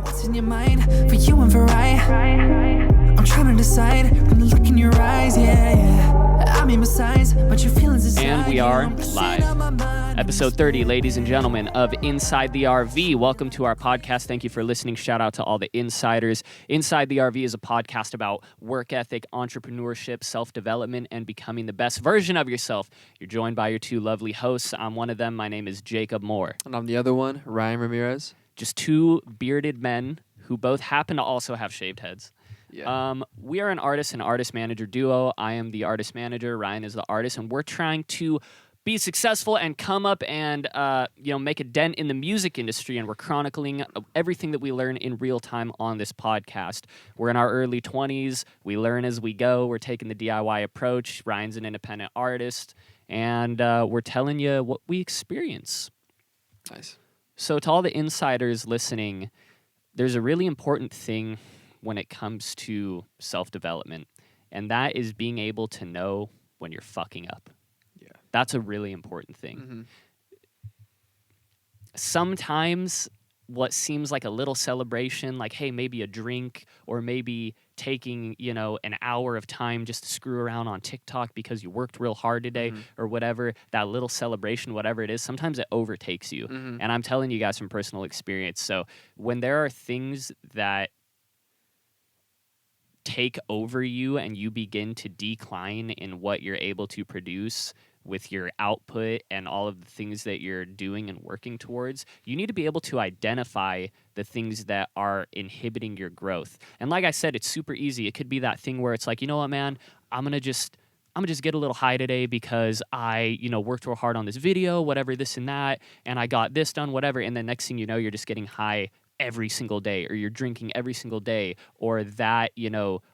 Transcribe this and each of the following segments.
What's in your mind for you and for I'm trying to decide when I look in your eyes, I mean besides, but your feelings aside. And we are live. Episode 30, ladies and gentlemen, of Inside the RV. Welcome to our podcast. Thank you for listening. Shout out to all the insiders. Inside the RV is a podcast about work ethic, entrepreneurship, self-development, and becoming the best version of yourself. You're joined by your two lovely hosts. I'm one of them. My name is Jacob Moore. And I'm the other one, Ryan Ramirez. Just two bearded men who both happen to also have shaved heads. Yeah. We are an artist and artist-manager duo. I am the artist manager. Ryan is the artist, and we're trying to be successful and come up and make a dent in the music industry, and we're chronicling everything that we learn in real time on this podcast. We're in our early 20s. We learn as we go. We're taking the DIY approach. Ryan's an independent artist, and we're telling you what we experience. Nice. So to all the insiders listening, there's a really important thing when it comes to self-development, and that is being able to know when you're fucking up. Yeah. That's a really important thing. Mm-hmm. Sometimes what seems like a little celebration, like, hey, maybe a drink, or maybe taking, an hour of time just to screw around on TikTok because you worked real hard today, or whatever, that little celebration, whatever it is, sometimes it overtakes you. And I'm telling you guys from personal experience. So when there are things that take over you and you begin to decline in what you're able to produce with your output and all of the things that you're doing and working towards, you need to be able to identify the things that are inhibiting your growth. And like I said, it's super easy. It could be that thing where it's like, you know what, man, I'm gonna just get a little high today because I, worked real hard on this video, whatever, this and that, and I got this done, whatever. And then next thing you know, you're just getting high every single day, or you're drinking every single day, or that,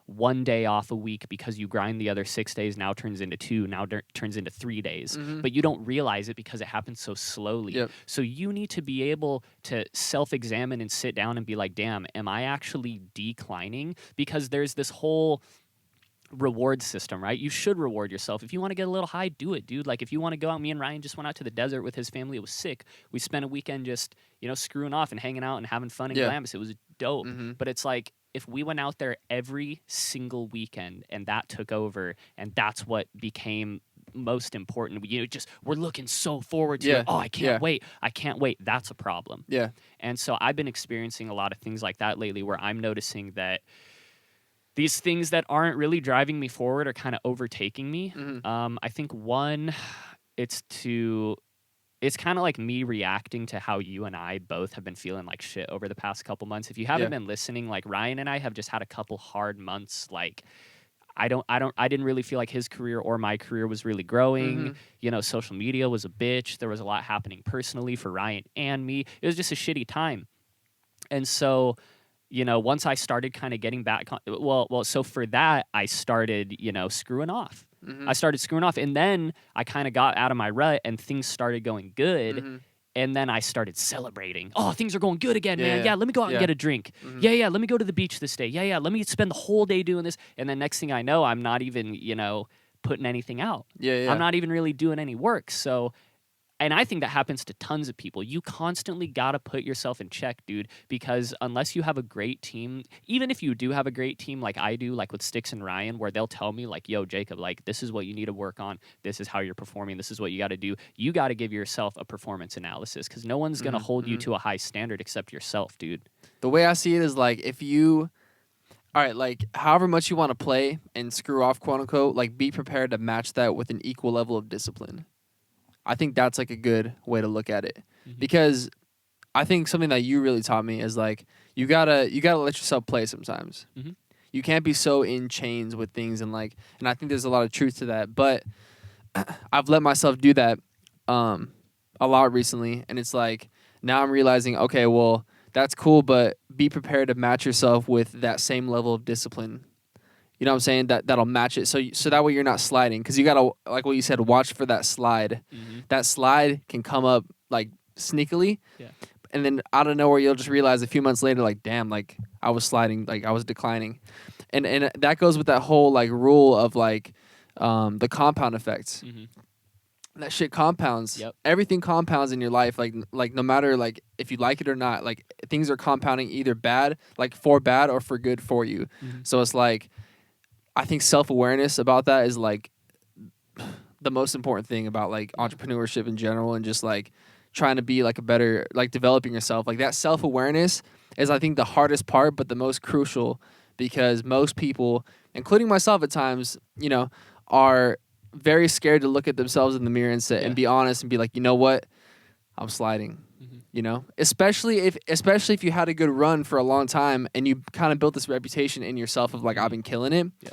one day off a week because you grind the other 6 days now turns into 2, now turns into 3 days. But you don't realize it because it happens so slowly. Yep. So you need to be able to self-examine and sit down and be like, damn, am I actually declining? Because there's this whole reward system, right? You should reward yourself. If you want to get a little high, do it, dude. Like, if you want to go out, me and Ryan just went out to the desert with his family. It was sick. We spent a weekend just, screwing off and hanging out and having fun in Glamis. It was dope. But it's like, if we went out there every single weekend and that took over and that's what became most important, we're looking so forward to it. Oh, I can't wait. That's a problem. Yeah. And so I've been experiencing a lot of things like that lately, where I'm noticing that these things that aren't really driving me forward are kind of overtaking me. I think one, it's kind of like me reacting to how you and I both have been feeling like shit over the past couple months. If you haven't been listening, like, Ryan and I have just had a couple hard months. Like, I didn't really feel like his career or my career was really growing. Social media was a bitch. There was a lot happening personally for Ryan and me. It was just a shitty time. And so, once I started kind of getting back on, so for that, I started, screwing off. I started screwing off, and then I kind of got out of my rut and things started going good. And then I started celebrating. Oh, things are going good again, man. Yeah, let me go out and get a drink. Yeah, let me go to the beach this day. Yeah, let me spend the whole day doing this. And then next thing I know, I'm not even, putting anything out. I'm not even really doing any work. So, and I think that happens to tons of people. You constantly got to put yourself in check, dude, because unless you have a great team, even if you do have a great team like I do, like with Sticks and Ryan, where they'll tell me like, yo, Jacob, like, this is what you need to work on. This is how you're performing. This is what you got to do. You got to give yourself a performance analysis, because no one's going to hold you to a high standard except yourself, dude. The way I see it is like, all right, like, however much you want to play and screw off, quote unquote, like, be prepared to match that with an equal level of discipline. I think that's like a good way to look at it, because I think something that you really taught me is like, you gotta let yourself play sometimes. You can't be so in chains with things, and I think there's a lot of truth to that. But I've let myself do that a lot recently, and it's like, now I'm realizing, okay, well, that's cool, but be prepared to match yourself with that same level of discipline. You know what I'm saying? That'll match it. So that way you're not sliding. Because you got to, like what you said, watch for that slide. That slide can come up like sneakily. Yeah. And then out of nowhere, you'll just realize a few months later, like, damn, like I was sliding, like I was declining. And that goes with that whole like rule of like the compound effects. that shit compounds. Yep. Everything compounds in your life. Like no matter like if you like it or not, like things are compounding either bad, like for bad or for good for you. So it's like, I think self-awareness about that is like the most important thing about like entrepreneurship in general, and just like trying to be like a better, like developing yourself. Like that self-awareness is, I think, the hardest part, but the most crucial, because most people, including myself at times, you know, are very scared to look at themselves in the mirror and say, and be honest and be like, you know what, I'm sliding. You know, especially if you had a good run for a long time and you kind of built this reputation in yourself of like, I've been killing it. Yeah.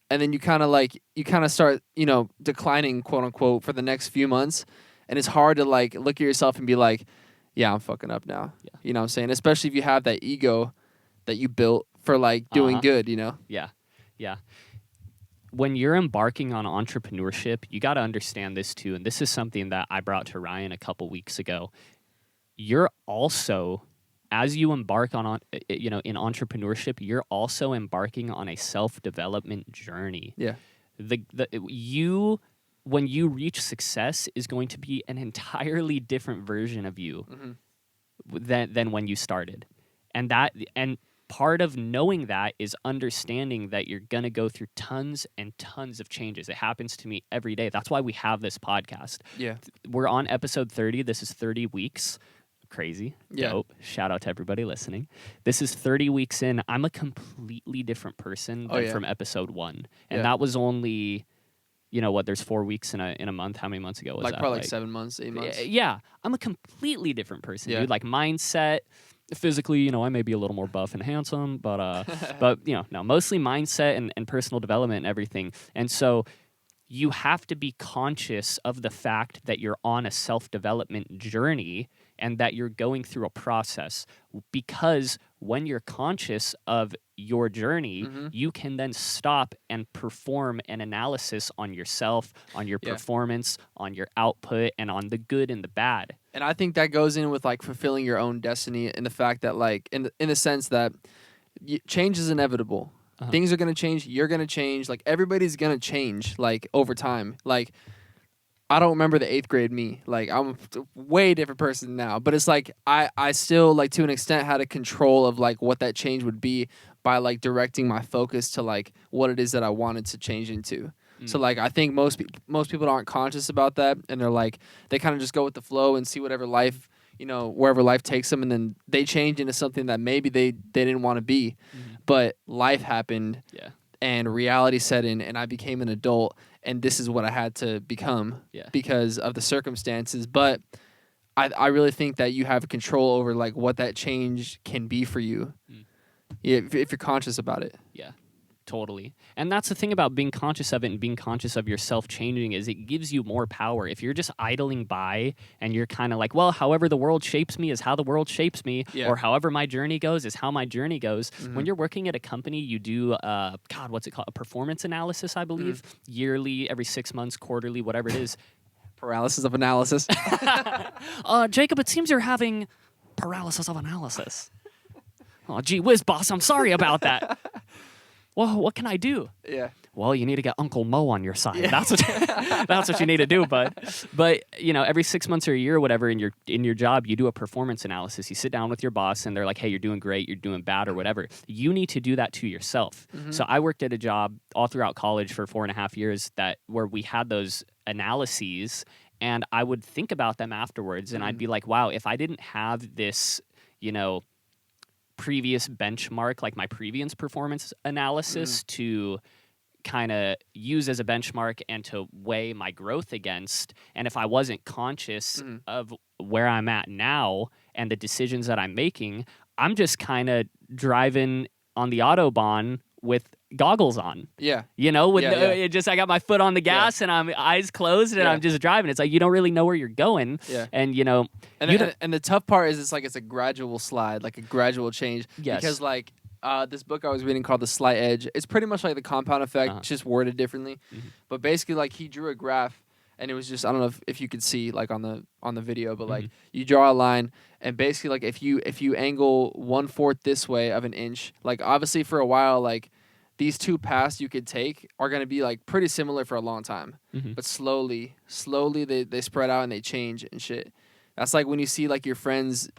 And then you kind of start, you know, declining, quote unquote, for the next few months. And it's hard to like look at yourself and be like, yeah, I'm fucking up now. Yeah. You know what I'm saying? Especially if you have that ego that you built for like doing good, you know? Yeah. Yeah. When you're embarking on entrepreneurship, you got to understand this too. And this is something that I brought to Ryan a couple weeks ago. You're also, as you embark on, you know, in entrepreneurship, you're also embarking on a self-development journey. Yeah. When you reach success is going to be an entirely different version of you than when you started. And part of knowing that is understanding that you're going to go through tons and tons of changes. It happens to me every day. That's why we have this podcast. Yeah. We're on episode 30. This is 30 weeks. Crazy. Yeah. Dope. Shout out to everybody listening. This is 30 weeks in. I'm a completely different person than from episode 1. And that was only, you know what, there's 4 weeks in a month. How many months ago was like that? Probably like 7 months, 8 months. Yeah. I'm a completely different person, dude. Like mindset, physically, you know, I may be a little more buff and handsome, but you know, no, mostly mindset and personal development and everything. And so you have to be conscious of the fact that you're on a self-development journey and that you're going through a process, because when you're conscious of your journey, you can then stop and perform an analysis on yourself, on your performance, on your output, and on the good and the bad. And I think that goes in with like fulfilling your own destiny, and the fact that like in the sense that change is inevitable. Things are going to change. You're going to change. Like everybody's going to change like over time. Like I don't remember the 8th grade me. Like I'm a way different person now, but it's like I still like to an extent had a control of like what that change would be by like directing my focus to like what it is that I wanted to change into. So like I think most people aren't conscious about that, and they're like they kind of just go with the flow and see whatever life, you know, wherever life takes them, and then they change into something that maybe they didn't want to be. But life happened, and reality set in, and I became an adult, and this is what I had to become because of the circumstances. But I really think that you have control over like what that change can be for you, if you're conscious about it. Yeah. Totally. And that's the thing about being conscious of it and being conscious of yourself changing, is it gives you more power. If you're just idling by and you're kind of like, well, however the world shapes me is how the world shapes me, or however my journey goes is how my journey goes. When you're working at a company, you do, what's it called? A performance analysis, I believe, yearly, every 6 months, quarterly, whatever it is. Paralysis of analysis. Jacob, it seems you're having paralysis of analysis. Oh, gee whiz, boss, I'm sorry about that. Well, what can I do? Yeah. Well, you need to get Uncle Mo on your side. That's what you need to do, bud. But you know, every 6 months or a year or whatever in your job, you do a performance analysis. You sit down with your boss, and they're like, "Hey, you're doing great. You're doing bad, or whatever." You need to do that to yourself. So I worked at a job all throughout college for 4.5 years where we had those analyses, and I would think about them afterwards, and I'd be like, "Wow, if I didn't have this, you know, previous benchmark, like my previous performance analysis to kind of use as a benchmark and to weigh my growth against, and if I wasn't conscious of where I'm at now and the decisions that I'm making, I'm just kind of driving on the Autobahn with goggles on. Yeah. You know, I got my foot on the gas and I'm eyes closed and I'm just driving. It's like you don't really know where you're going. Yeah. And you know, and the tough part is it's a gradual slide, like a gradual change. Yes. Because like this book I was reading called The Slight Edge, it's pretty much like the compound effect, just worded differently. But basically like he drew a graph, and it was just, I don't know if you could see like on the video, but like you draw a line, and basically like if you angle 1/4 this way of an inch, like obviously for a while like these two paths you could take are going to be like pretty similar for a long time. Mhm. But slowly they spread out and they change and shit. That's like when you see like your friends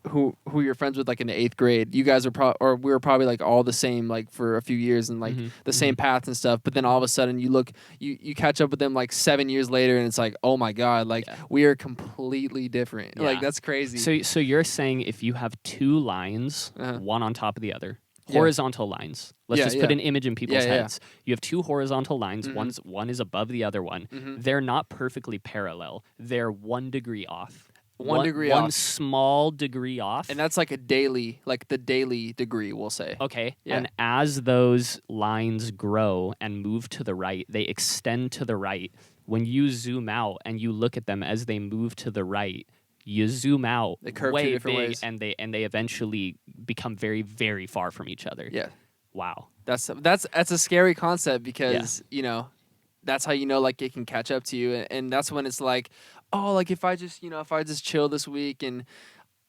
who you're friends with like in the 8th grade. You guys are or we were probably like all the same like for a few years and like the same paths and stuff. But then all of a sudden you look you catch up with them like 7 years later and it's like, oh my God, like we are completely different. Yeah. Like that's crazy. So you're saying if you have two lines, one on top of the other, horizontal lines. Let's just put an image in people's heads. You have two horizontal lines. One is above the other one. They're not perfectly parallel. They're 1 degree off. One small degree off. And that's like the daily degree, we'll say. Okay. Yeah. And as those lines grow and move to the right, they extend to the right. When you zoom out and you look at them as they move to the right, you zoom out They curve way two different big ways. and they eventually become very, very far from each other. Yeah. Wow. That's a scary concept because, you know, that's how you know like it can catch up to you and that's when it's like, oh, like if I just chill this week and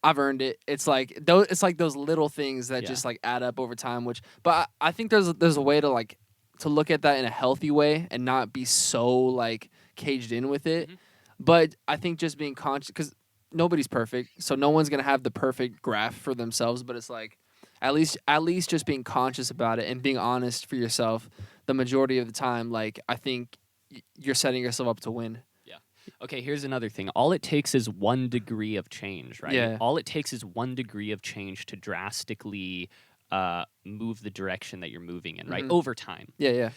I've earned it. It's like those little things that just like add up over time, but I think there's a way to look at that in a healthy way and not be so like caged in with it. But I think just being conscious, cuz nobody's perfect, so no one's going to have the perfect graph for themselves, but it's like at least just being conscious about it and being honest for yourself the majority of the time, like I think you're setting yourself up to win. Yeah. Okay, here's another thing. All it takes is 1 degree of change, right? Yeah. All it takes is 1 degree of change to drastically move the direction that you're moving in, right? Over time. Yeah.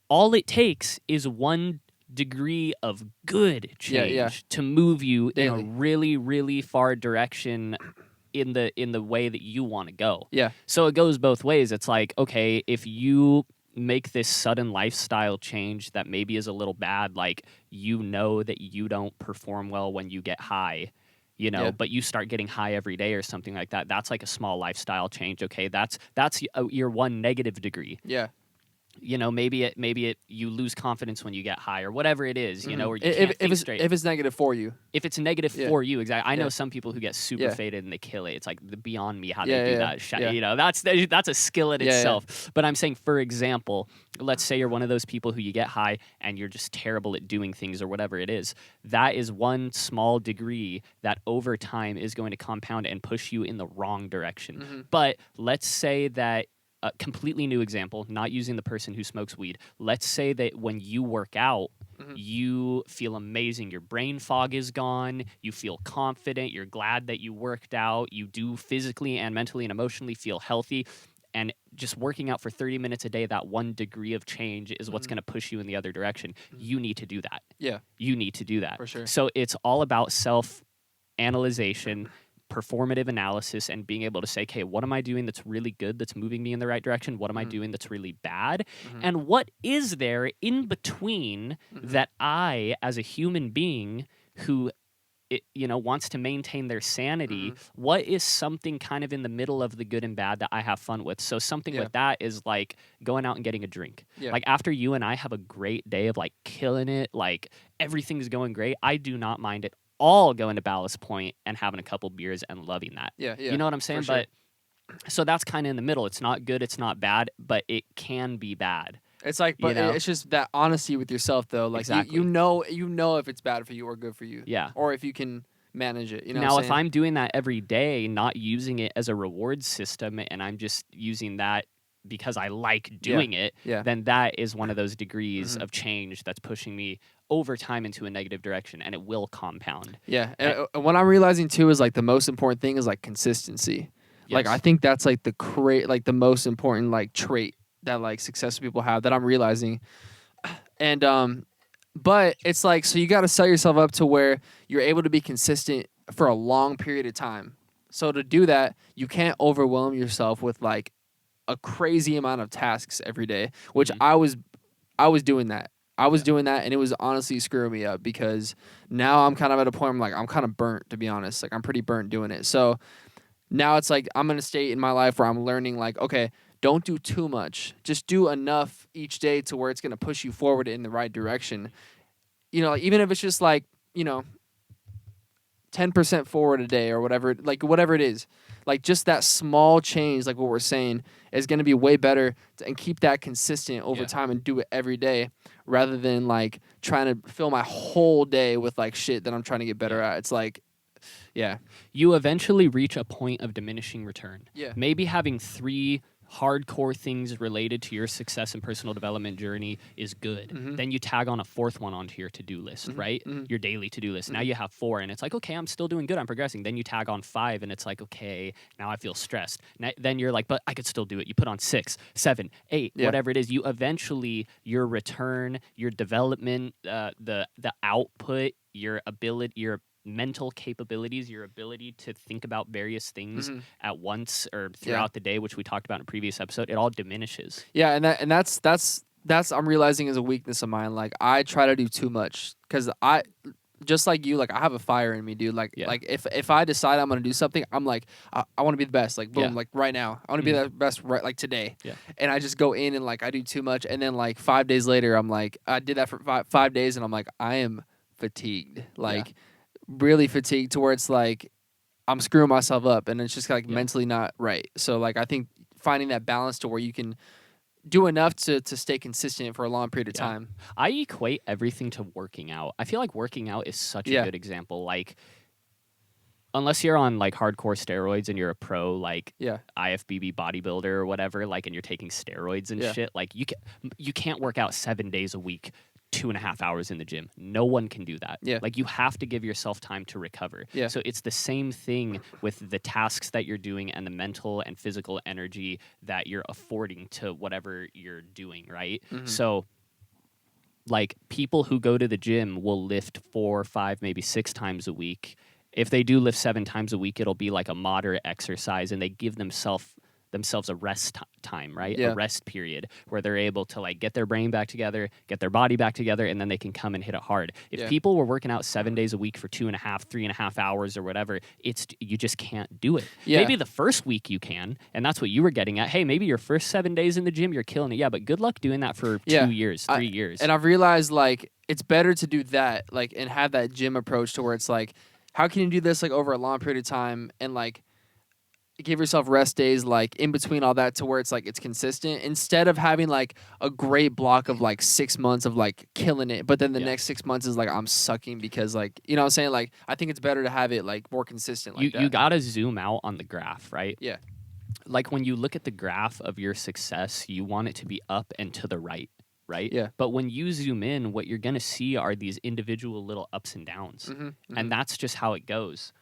All it takes is 1 degree of good change to move you Daily. in a really, really far direction in the way that you want to go. Yeah. So it goes both ways. It's like, okay, if you make this sudden lifestyle change that maybe is a little bad, like you know that you don't perform well when you get high, you know, but you start getting high every day or something like that. That's like a small lifestyle change. Okay, that's your 1 negative degree. Yeah. You know, maybe you lose confidence when you get high or whatever it is, you know, or you can't think straight. If it's negative for you. If it's negative for you, exactly. I know some people who get super faded and they kill it. It's like beyond me how they do that. You know, that's a skill in itself. But I'm saying, for example, let's say you're one of those people who you get high and you're just terrible at doing things or whatever it is. That is 1 small degree that over time is going to compound and push you in the wrong direction. But let's say that a completely new example, not using the person who smokes weed. Let's say that when you work out, you feel amazing. Your brain fog is gone. You feel confident. You're glad that you worked out. You do physically and mentally and emotionally feel healthy. And just working out for 30 minutes a day, that 1 degree of change is what's going to push you in the other direction. You need to do that. Yeah. You need to do that. For sure. So it's all about self-analyzation, performative analysis, and being able to say, okay, what am I doing that's really good, that's moving me in the right direction? What am I doing that's really bad? And what is there in between that I, as a human being who wants to maintain their sanity, what is something kind of in the middle of the good and bad that I have fun with? So something with that is like going out and getting a drink. Like after you and I have a great day of like killing it, like everything's going great, I do not mind it all going to Ballast Point and having a couple beers and loving that. Yeah. You know what I'm saying? Sure. But so that's kind of in the middle. It's not good, it's not bad, but it can be bad. It's like, but it's just that honesty with yourself, though. Like Exactly. you know if it's bad for you or good for you. Yeah. Or if you can manage it. You know. Now, what I'm if saying? I'm doing that every day, not using it as a reward system, and I'm just using that because I like doing it, then that is one of those degrees of change that's pushing me over time into a negative direction, and it will compound. Yeah. And what I'm realizing too is like the most important thing is like consistency. Yes. Like I think that's like the most important like trait that like successful people have that I'm realizing. And but it's like, so you got to set yourself up to where you're able to be consistent for a long period of time. So to do that, you can't overwhelm yourself with like a crazy amount of tasks every day, which I was doing that. I was doing that, and it was honestly screwing me up because now I'm kind of at a point where I'm like, I'm kind of burnt, to be honest. Like I'm pretty burnt doing it. So now it's like I'm in a state in my life where I'm learning like, okay, don't do too much. Just do enough each day to where it's going to push you forward in the right direction. You know, like, even if it's just like, 10% forward a day or whatever, like whatever it is. Like just that small change, like what we're saying, is going to be way better and keep that consistent over time and do it every day rather than like trying to fill my whole day with like shit that I'm trying to get better at. It's like, yeah. You eventually reach a point of diminishing return. Yeah. Maybe having 3 hardcore things related to your success and personal development journey is good. Then you tag on a 4th one onto your to-do list, right? Your daily to-do list. Now you have 4 and it's like, okay, I'm still doing good. I'm progressing. Then you tag on 5 and it's like, okay, now I feel stressed. Then you're like, but I could still do it. You put on 6, 7, 8, whatever it is. You eventually, your return, your development, the output, your ability, your mental capabilities, your ability to think about various things at once or throughout the day, which we talked about in a previous episode, it all diminishes. Yeah, and that's I'm realizing is a weakness of mine. Like I try to do too much because I just like you, like I have a fire in me, dude. Like if I decide I'm gonna do something, I'm like I want to be the best. Like boom, like right now, I want to be the best right like today. Yeah. And I just go in and like I do too much, and then like 5 days later, I'm like I did that for 5 days, and I'm like I am fatigued. Like. Really fatigued to where it's like I'm screwing myself up and it's just like mentally not right. So like I think finding that balance to where you can do enough to stay consistent for a long period of time. I equate everything to working out. I feel like working out is such a good example. Like unless you're on like hardcore steroids and you're a pro like IFBB bodybuilder or whatever, like and you're taking steroids and shit, like you can't work out 7 days a week. 2.5 hours in the gym. No one can do that. Yeah. Like you have to give yourself time to recover. Yeah. So it's the same thing with the tasks that you're doing and the mental and physical energy that you're affording to whatever you're doing, right? So like people who go to the gym will lift 4, 5, maybe 6 times a week. If they do lift 7 times a week, it'll be like a moderate exercise and they give themselves a rest time, right? A rest period where they're able to like get their brain back together, get their body back together, and then they can come and hit it hard. If people were working out 7 days a week for 2.5, 3.5 hours or whatever, you just can't do it. Maybe the first week you can, and that's what you were getting at. Hey, maybe your first 7 days in the gym, you're killing it. Yeah, but good luck doing that for 2 years, 3 years. And I've realized like it's better to do that, like, and have that gym approach to where it's like, how can you do this like over a long period of time and like give yourself rest days like in between all that to where it's like it's consistent instead of having like a great block of like 6 months of like killing it, but then the next 6 months is like I'm sucking because like, you know what I'm saying? Like I think it's better to have it like more consistent like you gotta zoom out on the graph, right? Yeah. Like when you look at the graph of your success, you want it to be up and to the right. Right? Yeah. But when you zoom in, what you're going to see are these individual little ups and downs. And that's just how it goes.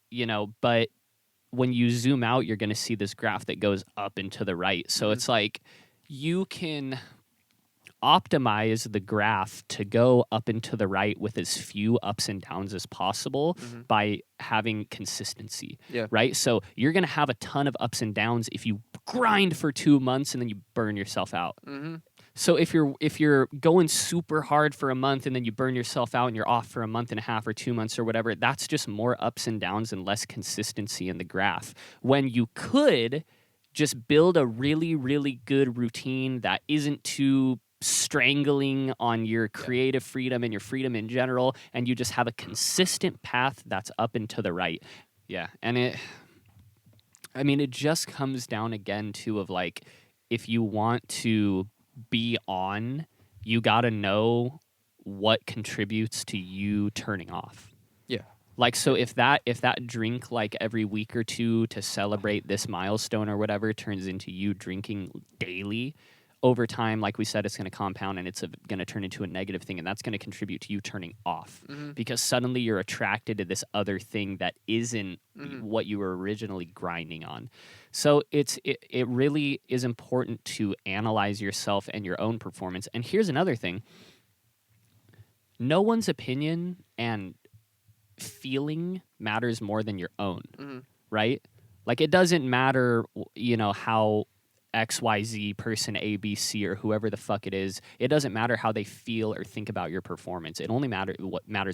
You know, but when you zoom out, you're going to see this graph that goes up and to the right. So it's like you can optimize the graph to go up and to the right with as few ups and downs as possible by having consistency, right? So you're going to have a ton of ups and downs if you grind for 2 months and then you burn yourself out. So if you're going super hard for a month and then you burn yourself out and you're off for a month and a half or 2 months or whatever, that's just more ups and downs and less consistency in the graph. When you could just build a really, really good routine that isn't too strangling on your creative freedom and your freedom in general, and you just have a consistent path that's up and to the right. Yeah. And it just comes down again to of like, if you want to be on, you got to know what contributes to you turning off. Yeah. Like, so if that drink like every week or two to celebrate this milestone or whatever turns into you drinking daily, over time, like we said, it's going to compound and it's going to turn into a negative thing, and that's going to contribute to you turning off because suddenly you're attracted to this other thing that isn't what you were originally grinding on. So it really is important to analyze yourself and your own performance. And here's another thing. No one's opinion and feeling matters more than your own, right? Like it doesn't matter, you know, how XYZ person A, B, C, or whoever the fuck it is. It doesn't matter how they feel or think about your performance. It only matters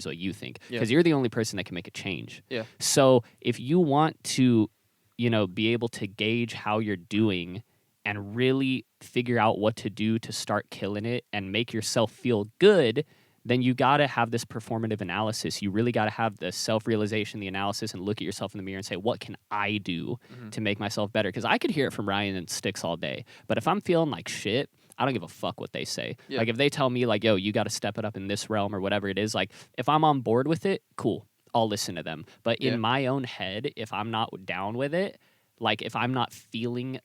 what you think, because you're the only person that can make a change. Yeah. So if you want to, you know, be able to gauge how you're doing and really figure out what to do to start killing it and make yourself feel good, then you got to have this performative analysis. You really got to have the self-realization, the analysis, and look at yourself in the mirror and say, what can I do to make myself better? Because I could hear it from Ryan and Sticks all day. But if I'm feeling like shit, I don't give a fuck what they say. Yeah. Like if they tell me like, yo, you got to step it up in this realm or whatever it is, like if I'm on board with it, cool. I'll listen to them. But in my own head, if I'm not down with it, like if I'm not feeling,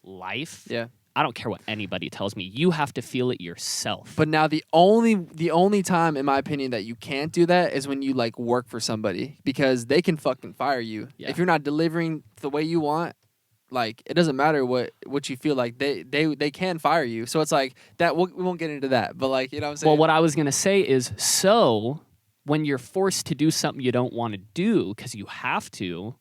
life, I don't care what anybody tells me. You have to feel it yourself. But now the only time, in my opinion, that you can't do that is when you like work for somebody, because they can fucking fire you if you're not delivering the way you want. Like it doesn't matter what you feel like, they can fire you. So it's like that. We won't get into that. But like, you know what I'm saying? Well, what I was gonna say is, so when you're forced to do something you don't want to do because you have to,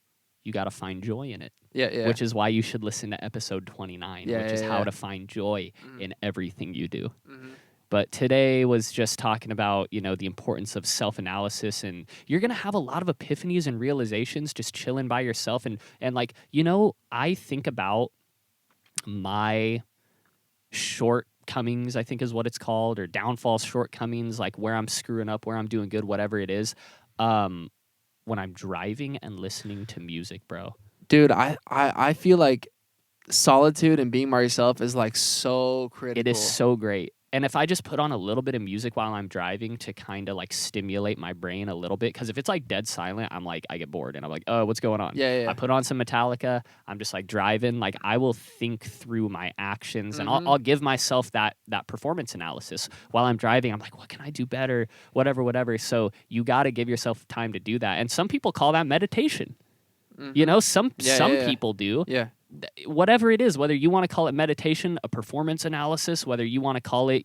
you got to find joy in it. Yeah. Which is why you should listen to episode 29, which is how to find joy in everything you do. But today was just talking about, the importance of self-analysis, and you're going to have a lot of epiphanies and realizations just chilling by yourself. And like, I think about my shortcomings, I think is what it's called, or downfalls, shortcomings, like where I'm screwing up, where I'm doing good, whatever it is, when I'm driving and listening to music, bro. Dude, I feel like solitude and being by yourself is like so critical. It is so great. And if I just put on a little bit of music while I'm driving to kind of like stimulate my brain a little bit, because if it's like dead silent, I'm like, I get bored and I'm like, oh, what's going on? Yeah. I put on some Metallica. I'm just like driving. Like I will think through my actions and I'll give myself that performance analysis while I'm driving. I'm like, what can I do better? Whatever. So you got to give yourself time to do that. And some people call that meditation. Some people do. Yeah. Whatever it is, whether you want to call it meditation, a performance analysis, whether you want to call it,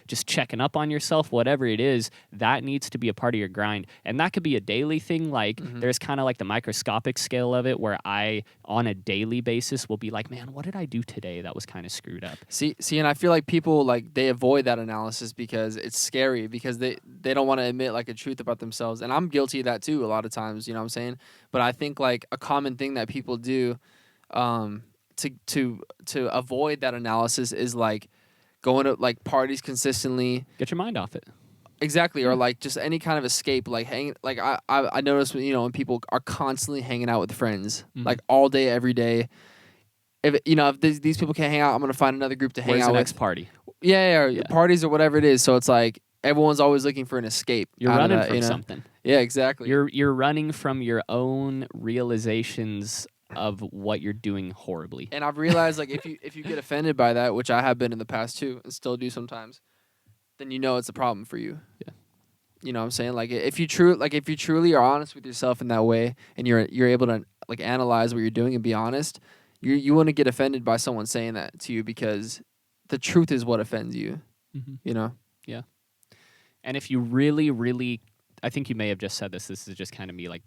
just checking up on yourself, whatever it is, that needs to be a part of your grind. And that could be a daily thing. Like there's kind of like the microscopic scale of it where I, on a daily basis, will be like, man, what did I do today that was kind of screwed up? See, and I feel like people like they avoid that analysis because it's scary, because they don't want to admit like a truth about themselves. And I'm guilty of that too a lot of times, you know what I'm saying? But I think like a common thing that people do to avoid that analysis is like going to like parties consistently. Get your mind off it. Exactly. Or like just any kind of escape, like like I notice when people are constantly hanging out with friends like all day every day. If these people can't hang out, I'm gonna find another group to hang Where's out the with. next party? Yeah, parties or whatever it is. So it's like everyone's always looking for an escape. You're running from something. Yeah, exactly. You're running from your own realizations of what you're doing horribly. And I've realized like if you get offended by that, which I have been in the past too, and still do sometimes, then it's a problem for you. Yeah. You know what I'm saying? Like if you truly are honest with yourself in that way, and you're able to like analyze what you're doing and be honest, you want to get offended by someone saying that to you, because the truth is what offends you. Yeah. And if you really, really, I think you may have just said this. This is just kind of me, like,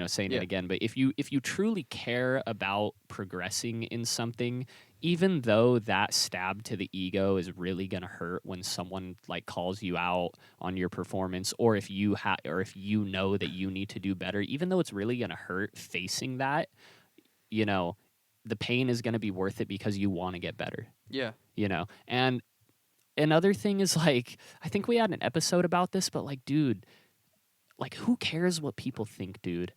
saying it again. But if you truly care about progressing in something, even though that stab to the ego is really gonna hurt when someone like calls you out on your performance, or if you know that you need to do better, even though it's really gonna hurt facing that, the pain is gonna be worth it because you want to get better. Yeah. And another thing is like, I think we had an episode about this, but like, dude, like, who cares what people think, dude?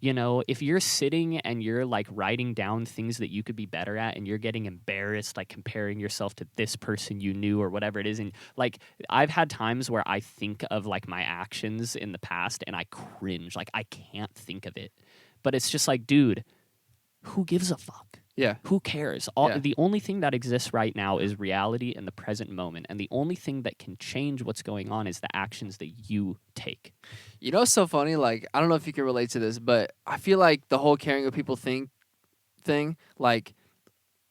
If you're sitting and you're like writing down things that you could be better at, and you're getting embarrassed, like comparing yourself to this person you knew or whatever it is. And like, I've had times where I think of like my actions in the past and I cringe, like I can't think of it, but it's just like, dude, who gives a fuck? Yeah. Who cares? The only thing that exists right now is reality in the present moment. And the only thing that can change what's going on is the actions that you take. It's so funny? Like, I don't know if you can relate to this, but I feel like the whole caring what people think thing, like,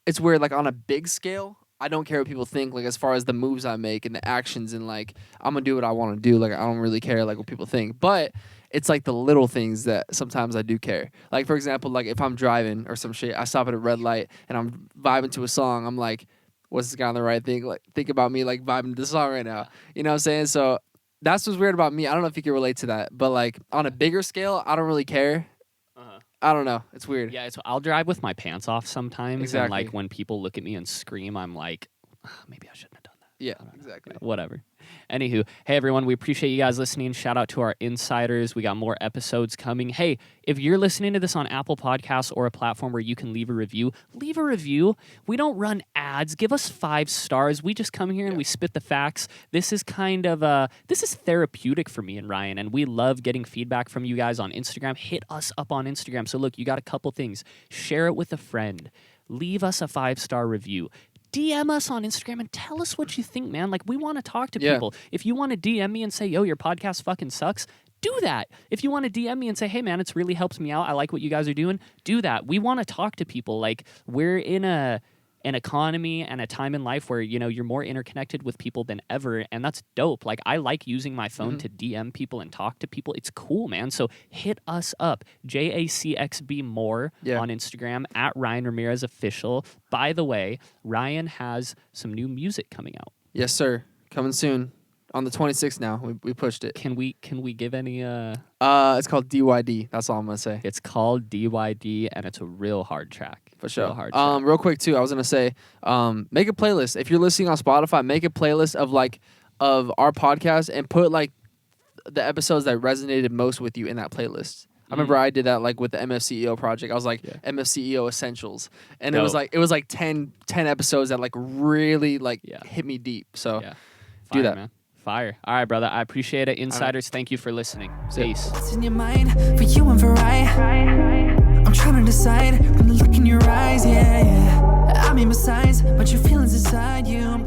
it's weird. Like, on a big scale, I don't care what people think, like, as far as the moves I make and the actions, and, like, I'm going to do what I want to do. Like, I don't really care, like, what people think. But it's, like, the little things that sometimes I do care. Like, for example, like, if I'm driving or some shit, I stop at a red light and I'm vibing to a song, I'm like, what's this guy on the right thing? Like, think about me, like, vibing to the song right now. You know what I'm saying? So that's what's weird about me. I don't know if you can relate to that. But, like, on a bigger scale, I don't really care. I don't know. It's weird. Yeah, I'll drive with my pants off sometimes. Exactly. And, like, when people look at me and scream, I'm like, maybe I shouldn't have done that. Yeah, exactly. Whatever. Anywho, hey everyone, we appreciate you guys listening. Shout out to our insiders. We got more episodes coming. Hey, if you're listening to this on Apple Podcasts or a platform where you can leave a review, leave a review. We don't run ads. Give us 5 stars. We just come here and we spit the facts. This is kind of this is therapeutic for me and Ryan, and we love getting feedback from you guys on Instagram. Hit us up on Instagram. So look, you got a couple things. Share it with a friend. Leave us a 5-star review. DM us on Instagram and tell us what you think, man. Like, we want to talk to people. If you want to DM me and say, yo, your podcast fucking sucks, do that. If you want to DM me and say, hey, man, it's really helps me out, I like what you guys are doing, do that. We want to talk to people. Like, we're in an economy and a time in life where, you know, you're more interconnected with people than ever, and that's dope. Like, I like using my phone to DM people and talk to people. It's cool, man. So hit us up, JACXB More on Instagram, at Ryan Ramirez Official. By the way, Ryan has some new music coming out. Yes, sir. Coming soon. On the 26th now. We pushed it. Can we give any It's called DYD. That's all I'm gonna say. It's called DYD, and it's a real hard track. For sure. Real hard track. Real quick too, I was gonna say, make a playlist. If you're listening on Spotify, make a playlist of our podcast and put like the episodes that resonated most with you in that playlist. I remember I did that like with the MFCEO project. I was like MFCEO Essentials, and it was like 10 episodes that like really like hit me deep. So do that, man. Fire. All right, brother. I appreciate it. Insiders, thank you for listening. Peace. What's in your mind for you and for I? I'm trying to decide when I look in your eyes, yeah. I mean besides, but your feelings inside you.